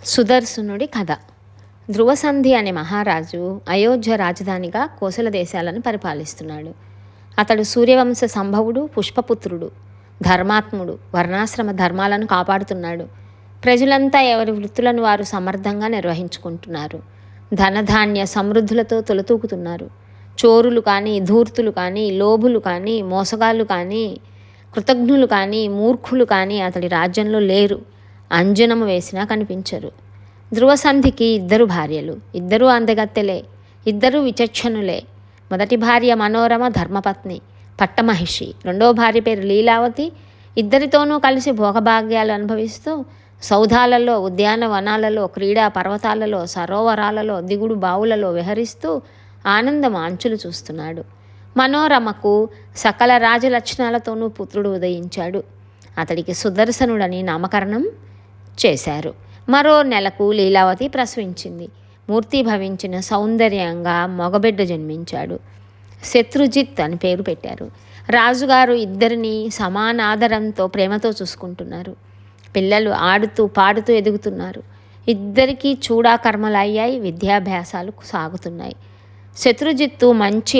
సుదర్శనుడి కథ. ధ్రువసంధి అనే మహారాజు అయోధ్య రాజధానిగా కోసల దేశాలను పరిపాలిస్తున్నాడు. అతడు సూర్యవంశ సంభవుడు, పుష్పపుత్రుడు, ధర్మాత్ముడు, వర్ణాశ్రమ ధర్మాలను కాపాడుతున్నాడు. ప్రజలంతా ఎవరి వృత్తులను వారు సమర్థంగా నిర్వహించుకుంటున్నారు. ధనధాన్య సమృద్ధులతో తొలతూకుతున్నారు. చోరులు కానీ, ధూర్తులు కానీ, లోభులు కానీ, మోసగాళ్ళు కానీ, కృతజ్ఞులు కానీ, మూర్ఖులు కానీ అతడి రాజ్యంలో లేరు. అంజనము వేసినా కనిపించరు. ధ్రువసంధికి 2 భార్యలు. 2 అందగత్తెలే, 2 విచక్షణులే. మొదటి భార్య మనోరమ ధర్మపత్ని, పట్టమహిషి. 2వ భార్య పేరు లీలావతి. ఇద్దరితోనూ కలిసి భోగభాగ్యాలు అనుభవిస్తూ సౌధాలలో, ఉద్యానవనాలలో, క్రీడా పర్వతాలలో, సరోవరాలలో, దిగుడు బావులలో విహరిస్తూ ఆనందం అంచులు చూస్తున్నాడు. మనోరమకు సకల రాజలక్షణాలతోనూ పుత్రుడు ఉదయించాడు. అతడికి సుదర్శనుడని నామకరణం చేశారు. మరో నెలకు లీలావతి ప్రసవించింది. మూర్తిభవించిన సౌందర్యంగా మగబిడ్డ జన్మించాడు. శత్రుజిత్ అని పేరు పెట్టారు. రాజుగారు ఇద్దరిని సమానాదరంతో ప్రేమతో చూసుకుంటున్నారు. పిల్లలు ఆడుతూ పాడుతూ ఎదుగుతున్నారు. ఇద్దరికీ చూడాకర్మలయ్యాయి. విద్యాభ్యాసాలు సాగుతున్నాయి. శత్రుజిత్తు మంచి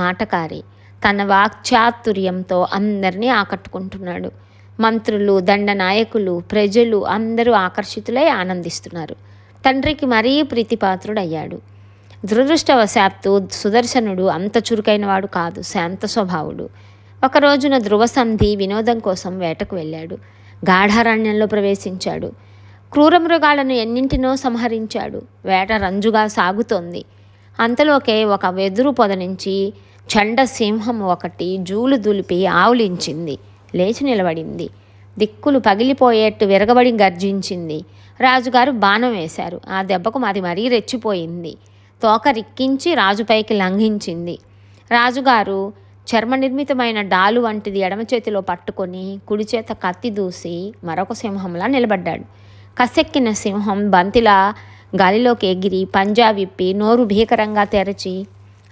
మాటకారి. తన వాక్చాతుర్యంతో అందరినీ ఆకట్టుకుంటున్నాడు. మంత్రులు, దండనాయకులు, ప్రజలు అందరూ ఆకర్షితులై ఆనందిస్తున్నారు. తండ్రికి మరీ ప్రీతిపాత్రుడయ్యాడు. దురదృష్టవశాత్తు సుదర్శనుడు అంత చురుకైనవాడు కాదు, శాంత స్వభావుడు. ఒక రోజున ధ్రువసంధి వినోదం కోసం వేటకు వెళ్ళాడు. గాఢారణ్యంలో ప్రవేశించాడు. క్రూరమృగాలను ఎన్నింటినో సంహరించాడు. వేట రంజుగా సాగుతోంది. అంతలోకే ఒక వెదురు పొద నుంచి చండసింహం ఒకటి జూలు దులిపి ఆవులించింది. లేచి నిలబడింది. దిక్కులు పగిలిపోయేట్టు విరగబడి గర్జించింది. రాజుగారు బాణం వేశారు. ఆ దెబ్బకు అది మరీ రెచ్చిపోయింది. తోక రిక్కించి రాజుపైకి లంఘించింది. రాజుగారు చర్మనిర్మితమైన డాలు వంటిది ఎడమ చేతిలో పట్టుకొని కుడి చేత కత్తి దూసి మరొక సింహంలా నిలబడ్డాడు. కసెక్కిన సింహం బంతిలా గాలిలోకి ఎగిరి పంజా విప్పి నోరు భీకరంగా తెరచి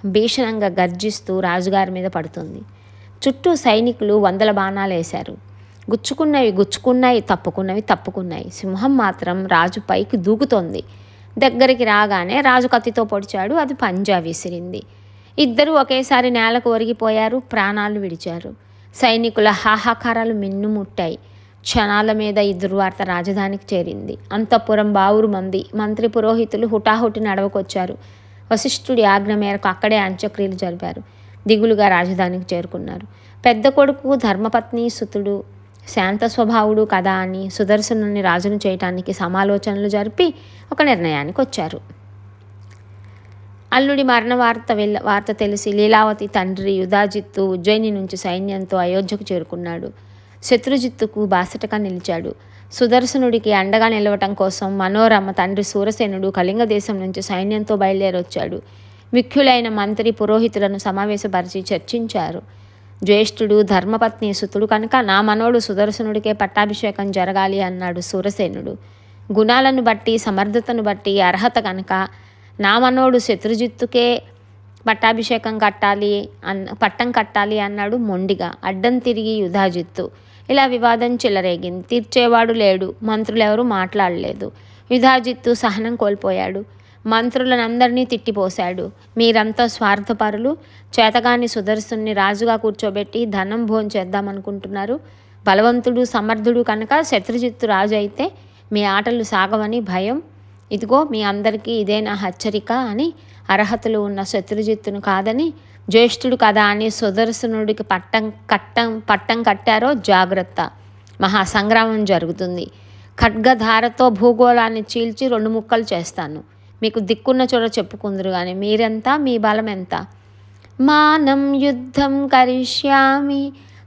భీషణంగా గర్జిస్తూ రాజుగారి మీద పడుతుంది. చుట్టూ సైనికులు 100 బాణాలు వేశారు. గుచ్చుకున్నవి గుచ్చుకున్నాయి, తప్పుకున్నవి తప్పుకున్నాయి. సింహం మాత్రం రాజు పైకి దూకుతోంది. దగ్గరికి రాగానే రాజు కత్తితో పొడిచాడు. అది పంజా విసిరింది. ఇద్దరూ ఒకేసారి నేలకు ఒరిగిపోయారు. ప్రాణాలు విడిచారు. సైనికుల హాహాకారాలు మిన్నుముట్టాయి. క్షణాల మీద ఈ దుర్వార్త రాజధానికి చేరింది. అంతఃపురం బావురు మంది. మంత్రి పురోహితులు హుటాహుటిన అడవకొచ్చారు. వశిష్ఠుడి ఆజ్ఞ మేరకు అక్కడే అంత్యక్రియలు జరిపారు. దిగులుగా రాజధానికి చేరుకున్నారు. పెద్ద కొడుకు ధర్మపత్ని సుతుడు శాంత స్వభావుడు కదా అని సుదర్శనుని రాజును చేయటానికి సమాలోచనలు జరిపి ఒక నిర్ణయానికి వచ్చారు. అల్లుడి మరణ వార్త తెలిసి లీలావతి తండ్రి యుధాజిత్తు ఉజ్జయిని నుంచి సైన్యంతో అయోధ్యకు చేరుకున్నాడు. శత్రుజిత్తుకు బాసటగా నిలిచాడు. సుదర్శనుడికి అండగా నిలవటం కోసం మనోరమ తండ్రి సూరసేనుడు కళింగ దేశం నుంచి సైన్యంతో బయలుదేరొచ్చాడు. ముఖ్యులైన మంత్రి పురోహితులను సమావేశపరిచి చర్చించారు. జ్యేష్ఠుడు ధర్మపత్ని సుతుడు కనుక నా మనోడు సుదర్శనుడికే పట్టాభిషేకం జరగాలి అన్నాడు సూరసేనుడు. గుణాలను బట్టి, సమర్థతను బట్టి, అర్హత కనుక నా మనోడు శత్రుజిత్తుకే పట్టం కట్టాలి అన్నాడు మొండిగా. అడ్డం తిరిగి యుధాజిత్తు. ఇలా వివాదం చెలరేగింది. తీర్చేవాడు లేడు. మంత్రులెవరూ మాట్లాడలేదు. యుధాజిత్తు సహనం కోల్పోయాడు. మంత్రులనందరినీ తిట్టిపోశాడు. మీరంతా స్వార్థపరులు. చేతగాని సుదర్శుని రాజుగా కూర్చోబెట్టి ధనం భోంచేద్దామనుకుంటున్నారు. బలవంతుడు, సమర్థుడు కనుక శత్రుజిత్తు రాజు అయితే మీ ఆటలు సాగవని భయం. ఇదిగో మీ అందరికీ ఇదే నా హెచ్చరిక అని అర్హతలు ఉన్న శత్రుజిత్తును కాదని, జ్యేష్ఠుడు కదా అని సుదర్శనుడికి పట్టం కట్టారో జాగ్రత్త. మహాసంగ్రామం జరుగుతుంది. ఖడ్గధారతో భూగోళాన్ని చీల్చి 2 ముక్కలు చేస్తాను. మీకు దిక్కున్న చోట చెప్పుకుందరు కానీ మీరెంత, మీ బలం ఎంత? మానం యుద్ధం కరిష్యామి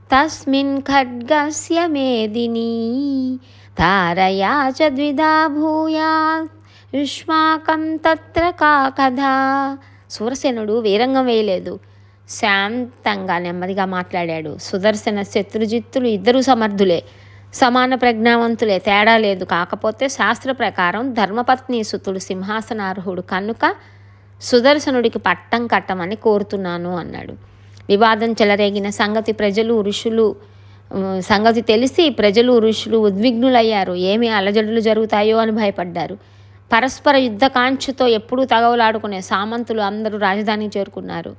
తస్మిన్ ఖడ్గస్య మేదిని తారయా చ ద్విధా భూయాత్ యుష్మాకం తత్ర కా కథా. సూరసేనుడు వీరంగం వేయలేదు. శాంతంగా నెమ్మదిగా మాట్లాడాడు. సుదర్శన శత్రుజిత్తులు ఇద్దరూ సమర్థులే, సమాన ప్రజ్ఞావంతులే, తేడా లేదు. కాకపోతే శాస్త్ర ప్రకారం ధర్మపత్ని సుతుడు సింహాసనార్హుడు కనుక సుదర్శనుడికి పట్టం కట్టమని కోరుతున్నాను అన్నాడు. వివాదం చెలరేగిన సంగతి ప్రజలు, ఋషులు సంగతి తెలిసి ప్రజలు ఋషులు ఉద్విగ్నులయ్యారు. ఏమి అలజడులు జరుగుతాయో అని భయపడ్డారు. పరస్పర యుద్ధకాంక్షతో ఎప్పుడూ తగవలాడుకునే సామంతులు అందరూ రాజధానికి చేరుకున్నారు.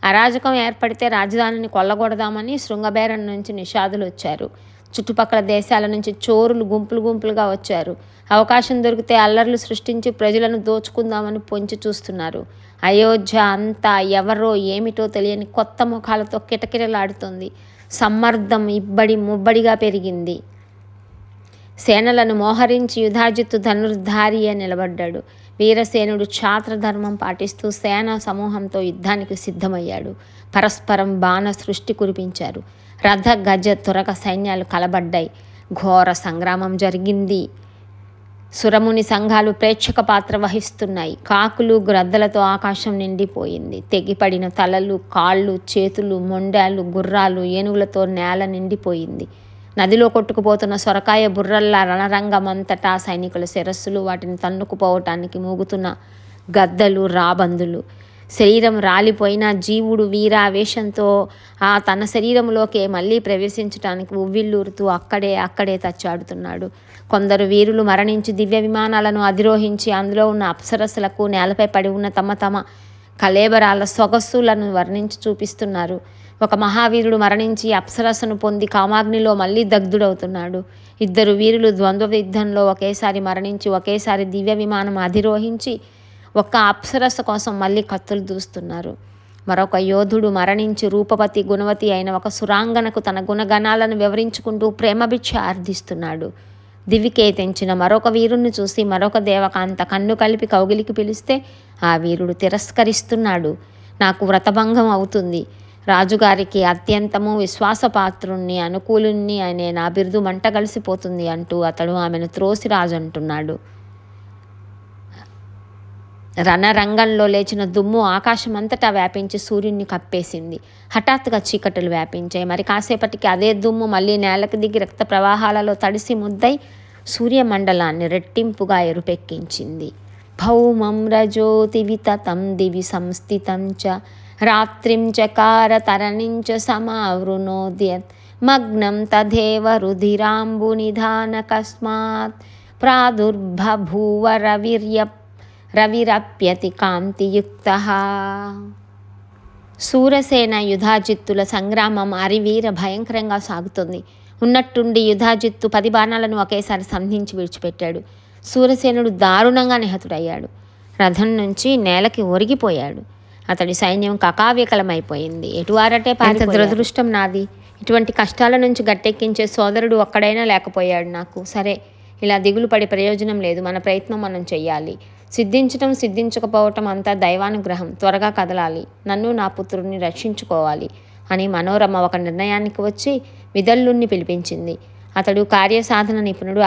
అరాజకం ఏర్పడితే రాజధానిని కొల్లగొడదామని శృంగబేరం నుంచి నిషాదులు వచ్చారు. చుట్టుపక్కల దేశాల నుంచి చోరులు గుంపులు గుంపులుగా వచ్చారు. అవకాశం దొరికితే అల్లర్లు సృష్టించి ప్రజలను దోచుకుందామని పొంచి చూస్తున్నారు. అయోధ్య అంతా ఎవరో ఏమిటో తెలియని కొత్త ముఖాలతో కిటకిటలాడుతోంది. సమ్మర్దం ఇబ్బడి ముబ్బడిగా పెరిగింది. సేనలను మోహరించి యుధాజిత్తు ధనుర్ధారియే నిలబడ్డాడు. వీరసేనుడు క్షాత్రధర్మం పాటిస్తూ సేనా సమూహంతో యుద్ధానికి సిద్ధమయ్యాడు. పరస్పరం బాణ సృష్టి కురిపించారు. రథ గజ తురక సైన్యాలు కలబడ్డాయి. ఘోర సంగ్రామం జరిగింది. సురముని సంఘాలు ప్రేక్షక పాత్ర వహిస్తున్నాయి. కాకులు గ్రద్దలతో ఆకాశం నిండిపోయింది. తెగిపడిన తలలు, కాళ్ళు, చేతులు, మొండాలు, గుర్రాలు, ఏనుగులతో నేల నిండిపోయింది. నదిలో కొట్టుకుపోతున్న సొరకాయ బుర్రల్లా రణరంగమంతటా సైనికుల శిరస్సులు, వాటిని తన్నుకుపోవటానికి మూగుతున్న గద్దలు, రాబందులు. శరీరం రాలిపోయిన జీవుడు వీరావేశంతో తన శరీరంలోకే మళ్ళీ ప్రవేశించడానికి ఉవ్విళ్ళూరుతూ అక్కడే తచ్చాడుతున్నాడు. కొందరు వీరులు మరణించి దివ్య విమానాలను అధిరోహించి అందులో ఉన్న అప్సరస్సులకు నేలపై పడి ఉన్న తమ కళేబరాల సొగస్సులను వర్ణించి చూపిస్తున్నారు. ఒక మహావీరుడు మరణించి అప్సరస్సును పొంది కామాగ్నిలో మళ్ళీ దగ్ధుడవుతున్నాడు. ఇద్దరు వీరులు ద్వంద్వ యుద్ధంలో ఒకేసారి మరణించి ఒకేసారి దివ్య విమానం అధిరోహించి ఒక్క అప్సరస్సు కోసం మళ్ళీ కత్తులు దూస్తున్నారు. మరొక యోధుడు మరణించి రూపవతి గుణవతి అయిన ఒక సురాంగనకు తన గుణగణాలను వివరించుకుంటూ ప్రేమభిక్ష అర్థిస్తున్నాడు. దివికే తెంచిన మరొక వీరుణ్ణి చూసి మరొక దేవకాంత కన్ను కలిపి కౌగిలికి పిలిస్తే ఆ వీరుడు తిరస్కరిస్తున్నాడు. నాకు వ్రతభంగం అవుతుంది. రాజుగారికి అత్యంతము విశ్వాసపాత్రుణ్ణి, అనుకూలుణ్ణి అనే నా బిరుదు మంట కలిసిపోతుంది అంటూ అతడు ఆమెను త్రోసి రాజంటున్నాడు. రణరంగంలో లేచిన దుమ్ము ఆకాశమంతటా వ్యాపించి సూర్యుడిని కప్పేసింది. హఠాత్తుగా చీకటులు వ్యాపించాయి. మరి కాసేపటికి అదే దుమ్ము మళ్ళీ నేలకు దిగి రక్త ప్రవాహాలలో తడిసి ముద్దై సూర్యమండలాన్ని రెట్టింపుగా ఎరుపెక్కించింది. భౌమం రజోతి వితతం దివి సంస్థితం చ రాత్రిం చకార తరణించ సమావృణోద్యత్ మగ్నం తథేవ రుధిరాంబు నిధానకస్మాత్ ప్రాదుర్బభూవ రవిరప్యతి కాంతియుక్తః. శూరసేన యుధాజిత్తుల సంగ్రామం అరివీర భయంకరంగా సాగుతుంది. ఉన్నట్టుండి యుధాజిత్తు 10 బాణాలను ఒకేసారి సంధించి విడిచిపెట్టాడు. శూరసేనుడు దారుణంగా నిహతుడయ్యాడు. రథం నుంచి నేలకి ఒరిగిపోయాడు. అతడి సైన్యం కకావికలమైపోయింది. ఎటువారటే పారిత దురదృష్టం నాది. ఇటువంటి కష్టాల నుంచి గట్టెక్కించే సోదరుడు ఒక్కడైనా లేకపోయాడు నాకు. సరే, ఇలా దిగులు పడి ప్రయోజనం లేదు. మన ప్రయత్నం మనం చెయ్యాలి. సిద్ధించటం సిద్ధించకపోవటం అంతా దైవానుగ్రహం. త్వరగా కదలాలి. నన్ను నా పుత్రుడిని రక్షించుకోవాలి అని మనోరమ ఒక నిర్ణయానికి వచ్చి విదల్లుణ్ణి పిలిపించింది. అతడు కార్యసాధన నిపుణుడు,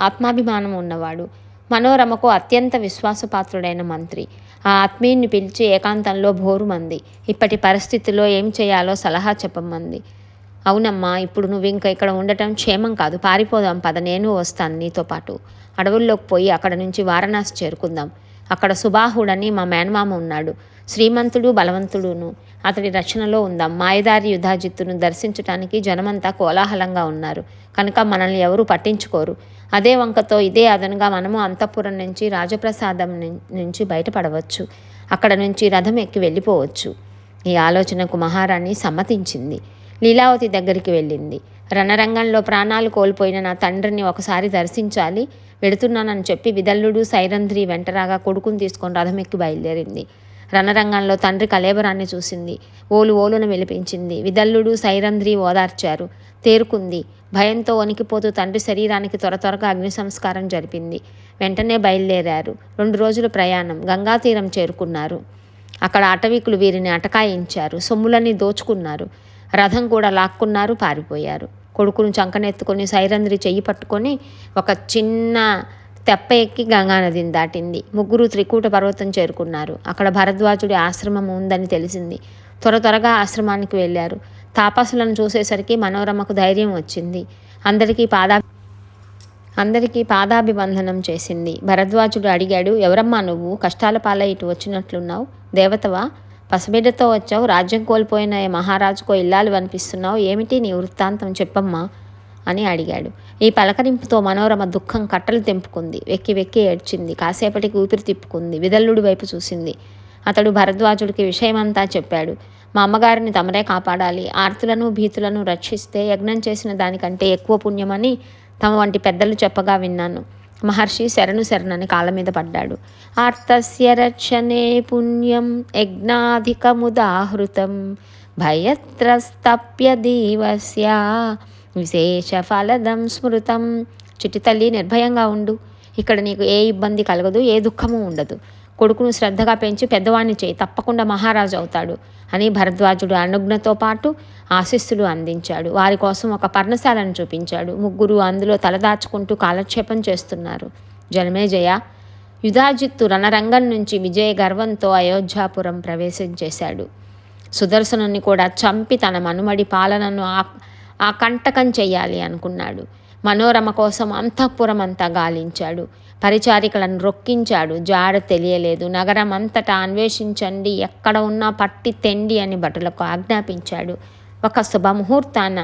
ఆత్మాభిమానం ఉన్నవాడు. మనోరమకు అత్యంత విశ్వాసపాత్రుడైన మంత్రి. ఆ ఆత్మీయుని పిలిచి ఏకాంతంలో భోరుమంది. ఇప్పటి పరిస్థితిలో ఏం చేయాలో సలహా చెప్పమంది. అవునమ్మా, ఇప్పుడు నువ్వు ఇంకా ఇక్కడ ఉండటం క్షేమం కాదు. పారిపోదాం పద, నేను వస్తాను నీతో పాటు. అడవుల్లోకి పోయి అక్కడ నుంచి వారణాసి చేరుకుందాం. అక్కడ సుబాహుడని మా మేనమామ ఉన్నాడు. శ్రీమంతుడు, బలవంతుడును. అతడి రక్షణలో ఉందాం. మాయదారి యుధాజిత్తును దర్శించటానికి జనమంతా కోలాహలంగా ఉన్నారు కనుక మనల్ని ఎవరూ పట్టించుకోరు. అదే వంకతో ఇదే అదనుగా మనము అంతఃపురం నుంచి రాజప్రసాదం నుంచి బయటపడవచ్చు. అక్కడ నుంచి రథం ఎక్కి వెళ్ళిపోవచ్చు. ఈ ఆలోచనకు మహారాణి సమ్మతించింది. లీలావతి దగ్గరికి వెళ్ళింది. రణరంగంలో ప్రాణాలు కోల్పోయిన నా తండ్రిని ఒకసారి దర్శించాలి, వెడుతున్నానని చెప్పి విదల్లుడు సైరంధ్రి వెంటరాగా కొడుకుని తీసుకొని రథం ఎక్కి బయలుదేరింది. రణరంగంలో తండ్రి కలేబరాన్ని చూసింది. ఓలున విలిపించింది. విదల్లుడు సైరంధ్రి ఓదార్చారు. తేరుకుంది. భయంతో వణికిపోతూ తండ్రి శరీరానికి త్వరగా అగ్ని సంస్కారం జరిపింది. వెంటనే బయలుదేరారు. 2 రోజుల ప్రయాణం. గంగాతీరం చేరుకున్నారు. అక్కడ అటవీకులు వీరిని అటకాయించారు. సొమ్ములన్నీ దోచుకున్నారు. రథం కూడా లాక్కున్నారు, పారిపోయారు. కొడుకును చంకనెత్తుకొని సైరంధ్రి చెయ్యి పట్టుకొని ఒక చిన్న తెప్ప ఎక్కి గంగానదిని దాటింది. ముగ్గురు త్రికూట పర్వతం చేరుకున్నారు. అక్కడ భరద్వాజుడి ఆశ్రమం ఉందని తెలిసింది. త్వరగా ఆశ్రమానికి వెళ్ళారు. తాపసులను చూసేసరికి మనోరమకు ధైర్యం వచ్చింది. అందరికీ పాదాభివందనం చేసింది. భరద్వాజుడు అడిగాడు, ఎవరమ్మా నువ్వు? కష్టాల పాలై ఇటు వచ్చినట్లున్నావు? దేవతవా? పసిబిడ్డతో వచ్చావు, రాజ్యం కోల్పోయిన మహారాజుకో ఇల్లాలు అనిపిస్తున్నావు, ఏమిటి నీ వృత్తాంతం చెప్పమ్మా అని అడిగాడు. ఈ పలకరింపుతో మనోరమ దుఃఖం కట్టలు తెంపుకుంది. వెక్కి వెక్కి ఏడ్చింది. కాసేపటికి ఊపిరి తిప్పుకుంది. విదల్లుడి వైపు చూసింది. అతడు భరద్వాజుడికి విషయమంతా చెప్పాడు. మా అమ్మగారిని తమరే కాపాడాలి, ఆర్తులను భీతులను రక్షిస్తే యజ్ఞం చేసిన దానికంటే ఎక్కువ పుణ్యమని తమ వంటి పెద్దలు చెప్పగా విన్నాను. మహర్షి శరణని కాళ్ళ మీద పడ్డాడు. ఆర్తస్య రక్షణే పుణ్యం యజ్ఞాధికముదాహృతం భయత్రస్తప్య దీవస్య విశేష ఫలదం స్మృతం. చిట్టి తల్లి, నిర్భయంగా ఉండు. ఇక్కడ నీకు ఏ ఇబ్బంది కలగదు, ఏ దుఃఖము ఉండదు. కొడుకును శ్రద్ధగా పెంచి పెద్దవాణ్ణి చేయి, తప్పకుండా మహారాజు అవుతాడు అని భరద్వాజుడు అనుజ్ఞతో పాటు ఆశీస్సులు అందించాడు. వారి కోసం ఒక పర్ణశాలను చూపించాడు. ముగ్గురు అందులో తలదాచుకుంటూ కాలక్షేపం చేస్తున్నారు. జనమేజయ, యుధాజిత్తు రణరంగం నుంచి విజయ గర్వంతో అయోధ్యాపురం ప్రవేశం చేశాడు. సుదర్శనుని కూడా చంపి తన మనుమడి పాలనను కంటకం చెయ్యాలి అనుకున్నాడు. మనోరమ కోసం అంతఃపురం అంతా గాలించాడు. పరిచారికలను రొక్కించాడు. జాడ తెలియలేదు. నగరం అంతటా అన్వేషించండి, ఎక్కడ ఉన్నా పట్టి తెండి అని భటులకు ఆజ్ఞాపించాడు. ఒక శుభముహూర్తాన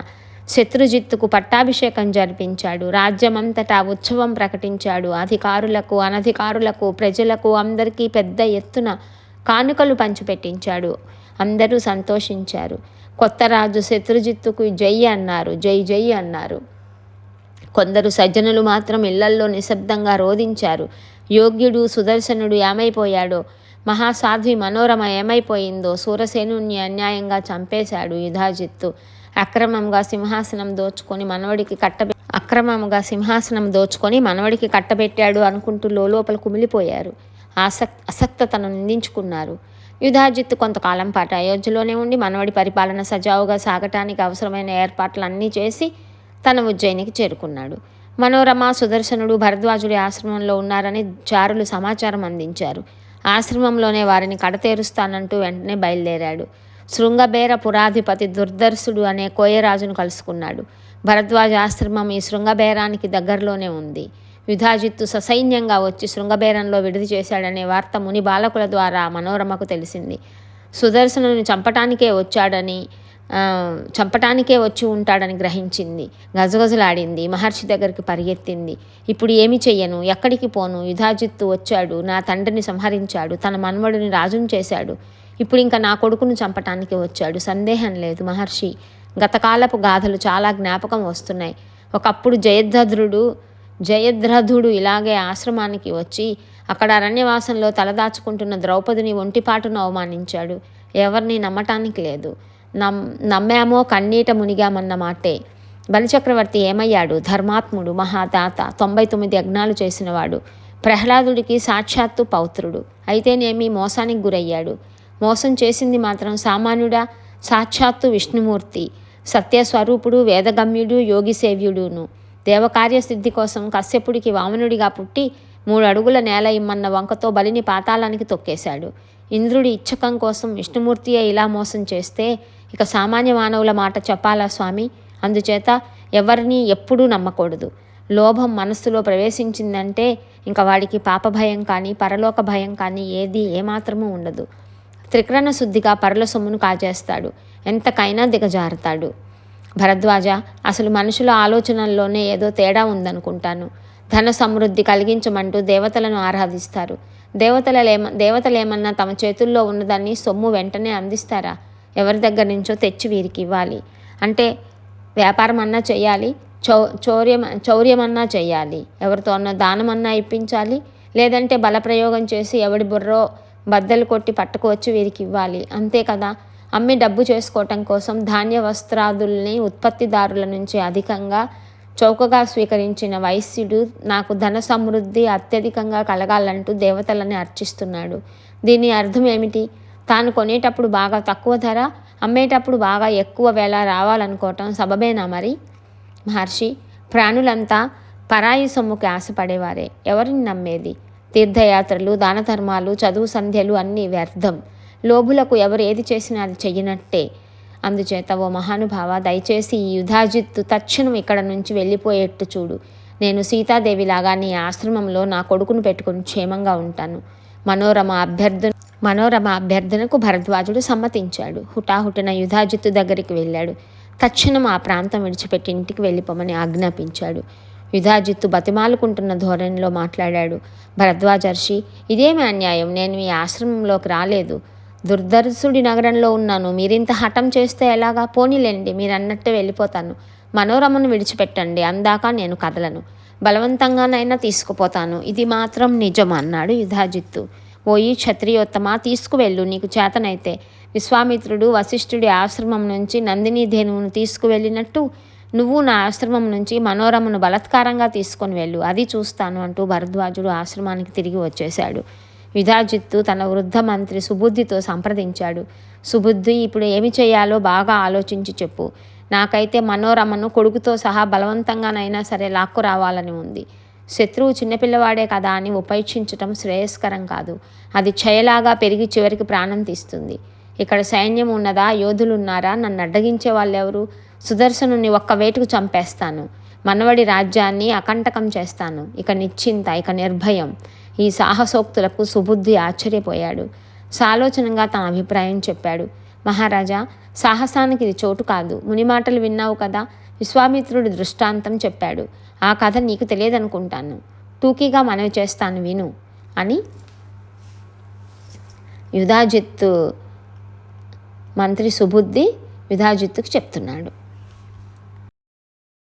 శత్రుజిత్తుకు పట్టాభిషేకం జరిపించాడు. రాజ్యమంతటా ఉత్సవం ప్రకటించాడు. అధికారులకు అనధికారులకు ప్రజలకు అందరికీ పెద్ద ఎత్తున కానుకలు పంచిపెట్టించాడు. అందరూ సంతోషించారు. కొత్త రాజు శత్రుజిత్తుకు జై అన్నారు, జై జై అన్నారు. కొందరు సజ్జనులు మాత్రం ఇళ్లల్లో నిశ్శబ్దంగా రోధించారు. యోగ్యుడు సుదర్శనుడు ఏమైపోయాడో, మహాసాధ్వి మనోరమ ఏమైపోయిందో, సూరసేనుణ్ణి అన్యాయంగా చంపేశాడు యుధాజిత్తు. అక్రమంగా సింహాసనం దోచుకొని మనవడికి కట్టబెట్టాడు అనుకుంటూ లోపల కుమిలిపోయారు. అసక్తతను నిందించుకున్నారు. యుధాజిత్తు కొంతకాలం పాటు అయోధ్యలోనే ఉండి మనవడి పరిపాలన సజావుగా సాగటానికి అవసరమైన ఏర్పాట్లన్నీ చేసి తన ఉజ్జయినికి చేరుకున్నాడు. మనోరమ, సుదర్శనుడు భరద్వాజుడి ఆశ్రమంలో ఉన్నారని చారులు సమాచారం అందించారు. ఆశ్రమంలోనే వారిని కడతేరుస్తానంటూ వెంటనే బయలుదేరాడు. శృంగబేర పురాధిపతి దుర్దర్శుడు అనే కోయరాజును కలుసుకున్నాడు. భరద్వాజ ఆశ్రమం ఈ శృంగబేరానికి దగ్గరలోనే ఉంది. యుధాజిత్తు ససైన్యంగా వచ్చి శృంగబేరంలో విడిది చేశాడనే వార్త ముని బాలకుల ద్వారా మనోరమకు తెలిసింది. సుదర్శనుని చంపటానికే వచ్చి ఉంటాడని గ్రహించింది. గజగజలాడింది. మహర్షి దగ్గరికి పరిగెత్తింది. ఇప్పుడు ఏమి చెయ్యను, ఎక్కడికి పోను? యుధాజిత్తు వచ్చాడు, నా తండ్రిని సంహరించాడు, తన మన్మడుని రాజును చేశాడు. ఇప్పుడు ఇంకా నా కొడుకును చంపటానికి వచ్చాడు. సందేహం లేదు మహర్షి. గతకాలపు గాథలు చాలా జ్ఞాపకం వస్తున్నాయి. ఒకప్పుడు జయద్రథుడు ఇలాగే ఆశ్రమానికి వచ్చి అక్కడ అరణ్యవాసంలో తలదాచుకుంటున్న ద్రౌపదిని ఒంటిపాటును అవమానించాడు. ఎవరిని నమ్మటానికి లేదు. నమ్మామో కన్నీట మునిగామన్న మాటే. బలిచక్రవర్తి ఏమయ్యాడు? ధర్మాత్ముడు, మహాదాత, 99 యజ్ఞాలు చేసినవాడు. ప్రహ్లాదుడికి సాక్షాత్తు పౌత్రుడు. అయితేనేమి మోసానికి గురయ్యాడు. మోసం చేసింది మాత్రం సామాన్యుడా? సాక్షాత్తు విష్ణుమూర్తి, సత్యస్వరూపుడు, వేదగమ్యుడు, యోగి సేవ్యుడును. దేవకార్యసిద్ధి కోసం కశ్యపుడికి వామనుడిగా పుట్టి 3 అడుగుల నేల ఇమ్మన్న వంకతో బలిని పాతాళానికి తొక్కేశాడు. ఇంద్రుడి ఇచ్చకం కోసం విష్ణుమూర్తియే ఇలా మోసం చేస్తే ఇక సామాన్య మానవుల మాట చెప్పాలా స్వామి? అందుచేత ఎవరిని ఎప్పుడూ నమ్మకూడదు. లోభం మనస్సులో ప్రవేశించిందంటే ఇంకా వాడికి పాపభయం కానీ పరలోక భయం కానీ ఏమాత్రమూ ఉండదు. త్రికరణ శుద్ధిగా పరుల సొమ్మును కాజేస్తాడు. ఎంతకైనా దిగజారుతాడు. భరద్వాజ, అసలు మనుషుల ఆలోచనల్లోనే ఏదో తేడా ఉందనుకుంటాను. ధన సమృద్ధి కలిగించమంటూ దేవతలను ఆరాధిస్తారు. దేవతలేమన్నా తమ చేతుల్లో ఉన్నదాన్ని సొమ్ము వెంటనే అందిస్తారా? ఎవరి దగ్గర నుంచో తెచ్చి వీరికి ఇవ్వాలి. అంటే వ్యాపారం అన్నా చేయాలి, చౌర్యమన్నా చేయాలి, ఎవరితోనో దానమన్నా ఇప్పించాలి, లేదంటే బలప్రయోగం చేసి ఎవడి బుర్రో బద్దలు కొట్టి పట్టుకువచ్చి వీరికి ఇవ్వాలి. అంతే కదా. అమ్మి డబ్బు చేసుకోవటం కోసం ధాన్య వస్త్రాదుల్ని ఉత్పత్తిదారుల నుంచి అధికంగా చౌకగా స్వీకరించిన వైశ్యుడు నాకు ధన సమృద్ధి అత్యధికంగా కలగాలంటూ దేవతలని అర్చిస్తున్నాడు. దీని అర్థం ఏమిటి? తాను కొనేటప్పుడు బాగా తక్కువ ధర, అమ్మేటప్పుడు బాగా ఎక్కువ వేళ రావాలనుకోవటం సబబేనా మరి? మహర్షి, ప్రాణులంతా పరాయి సొమ్ముకి ఆశపడేవారే. ఎవరిని నమ్మేది? తీర్థయాత్రలు, దాన ధర్మాలు, చదువు సంధ్యలు అన్నీ వ్యర్థం. లోభులకు ఎవరు ఏది చేసినా అది చెయ్యనట్టే. అందుచేత ఓ మహానుభావ, దయచేసి ఈ యుధాజిత్తు తక్షణం ఇక్కడ నుంచి వెళ్ళిపోయేట్టు చూడు. నేను సీతాదేవిలాగా నీ ఆశ్రమంలో నా కొడుకును పెట్టుకుని క్షేమంగా ఉంటాను. మనోరమ అభ్యర్థనకు భరద్వాజుడు సమ్మతించాడు. హుటాహుటిన యుధాజిత్తు దగ్గరికి వెళ్ళాడు. తక్షణం ఆ ప్రాంతం విడిచిపెట్టి ఇంటికి వెళ్ళిపోమని ఆజ్ఞాపించాడు. యుధాజిత్తు బతిమాలుకుంటున్న ధోరణిలో మాట్లాడాడు. భరద్వాజర్షి, ఇదేమి అన్యాయం? నేను ఈ ఆశ్రమంలోకి రాలేదు. దుర్ధర్సుడి నగరంలో ఉన్నాను. మీరింత హఠం చేస్తే ఎలాగా? పోనీలేండి, మీరన్నట్టే వెళ్ళిపోతాను. మనోరమను విడిచిపెట్టండి, అందాక నేను కదలను. బలవంతంగానైనా తీసుకుపోతాను. ఇది మాత్రం నిజం అన్నాడు యుధాజిత్తు. ఓయి క్షత్రియోత్తమ, తీసుకువెళ్ళు నీకు చేతనైతే. విశ్వామిత్రుడు వశిష్ఠుడి ఆశ్రమం నుంచి నందినీ ధేనువును తీసుకువెళ్ళినట్టు నువ్వు నా ఆశ్రమం నుంచి మనోరమను బలత్కారంగా తీసుకొని వెళ్ళు, అది చూస్తాను అంటూ భరద్వాజుడు ఆశ్రమానికి తిరిగి వచ్చేశాడు. యుధాజిత్తు తన వృద్ధ మంత్రి సుబుద్ధితో సంప్రదించాడు. సుబుద్ధి, ఇప్పుడు ఏమి చేయాలో బాగా ఆలోచించి చెప్పు. నాకైతే మనోరమను కొడుకుతో సహా బలవంతంగానైనా సరే లాక్కు రావాలని ఉంది. శత్రువు చిన్నపిల్లవాడే కదా అని ఉపేక్షించటం శ్రేయస్కరం కాదు. అది క్షయలాగా పెరిగి చివరికి ప్రాణం తీస్తుంది. ఇక్కడ సైన్యం ఉన్నదా? యోధులున్నారా? నన్ను అడ్డగించే వాళ్ళెవరు? సుదర్శనుని ఒక్క వేటుకు చంపేస్తాను. మనవడి రాజ్యాన్ని అకంటకం చేస్తాను. ఇక నిశ్చింత, ఇక నిర్భయం. ఈ సాహసోక్తులకు సుబుద్ధి ఆశ్చర్యపోయాడు. సాలోచనంగా తన అభిప్రాయం చెప్పాడు. మహారాజా, సాహసానికి ఇది చోటు కాదు. ముని మాటలు విన్నావు కదా. విశ్వామిత్రుడి దృష్టాంతం చెప్పాడు. ఆ కథ నీకు తెలియదనుకుంటాను. టూకీగా మనవి చేస్తాను, విను అని యుధాజిత్తు మంత్రి సుబుద్ధి యుధాజిత్తుకు చెప్తున్నాడు.